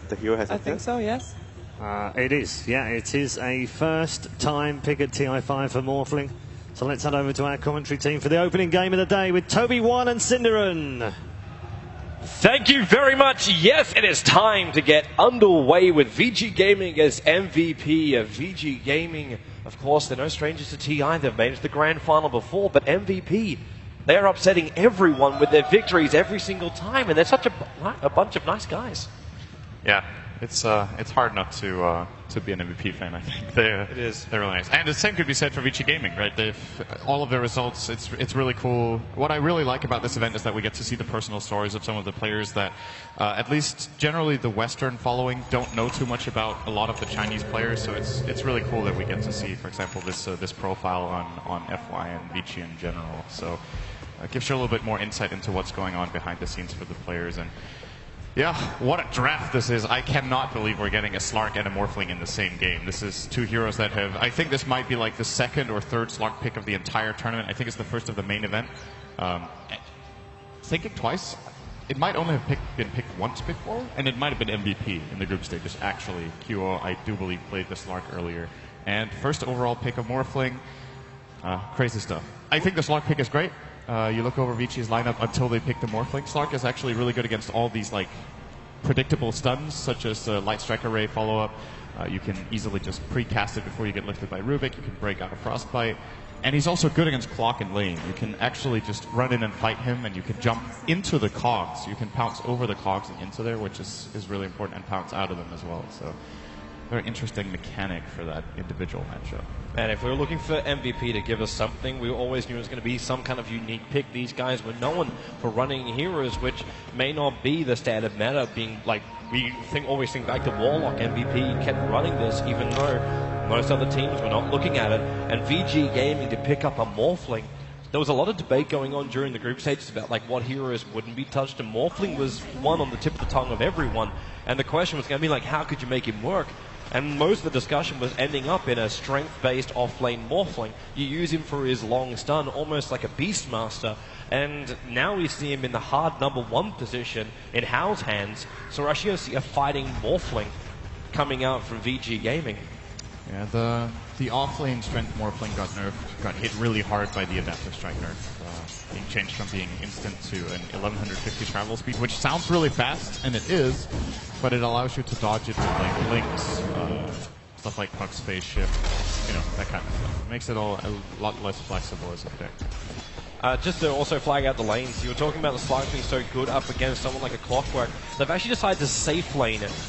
the hero has I entered? think so, yes. It is, yeah. It is a first-time pick at TI5 for Morphling. So let's head over to our commentary team for the opening game of the day with Toby1 and Cinderin. Thank you very much. Yes, it is time to get underway with VG Gaming as MVP. VG Gaming, of course, they're no strangers to TI. They've made it to the grand final before, but MVP, they're upsetting everyone with their victories every single time, and they're such a bunch of nice guys. Yeah, it's hard not to be an MVP fan. I think they're really nice, and the same could be said for VG Gaming, right? They've all of their results. It's really cool. What I really like about this event is that we get to see the personal stories of some of the players that, at least generally the Western following, don't know too much about a lot of the Chinese players. So it's really cool that we get to see, for example, this profile on FY and VG in general. So it gives you a little bit more insight into what's going on behind the scenes for the players. And yeah, what a draft this is. I cannot believe we're getting a Slark and a Morphling in the same game. This is two heroes that have, I think this might be like the second or third Slark pick of the entire tournament. I think it's the first of the main event. Thinking twice, it might only have been picked once before, and it might have been MVP in the group stages. Actually, QO, I do believe, played the Slark earlier. And first overall pick of Morphling, crazy stuff. I think the Slark pick is great. You look over VG's lineup until they pick the Morphling. Slark is actually really good against all these like predictable stuns, such as the Light Strike Array follow-up. You can easily just pre-cast it before you get lifted by Rubik. You can break out a Frostbite. And he's also good against Clock and Lane. You can actually just run in and fight him, and you can jump into the cogs. You can pounce over the cogs and into there, which is really important, and pounce out of them as well. So very interesting mechanic for that individual matchup. And if we were looking for MVP to give us something, we always knew it was going to be some kind of unique pick. These guys were known for running heroes, which may not be the standard meta, being like, we always think back to Warlock. MVP kept running this, even though most other teams were not looking at it. And VG Gaming to pick up a Morphling, there was a lot of debate going on during the group stages about like what heroes wouldn't be touched, and Morphling was one on the tip of the tongue of everyone. And the question was going to be like, how could you make him work? And most of the discussion was ending up in a strength-based off-lane Morphling. You use him for his long stun, almost like a Beastmaster. And now we see him in the hard #1 position in Hao's hands. So we're actually going to see a fighting Morphling coming out from VG Gaming. Yeah, the off-lane strength Morphling got nerfed, got hit really hard by the Adaptive Strike nerf. Being changed from being instant to an 1150 travel speed, which sounds really fast, and it is, but it allows you to dodge it with like links, stuff like Puck Space Shift, you know, that kind of stuff. It makes it all a lot less flexible as a pick. Just to also flag out the lanes, you were talking about the Slark being so good up against someone like a Clockwork. They've actually decided to safe lane it.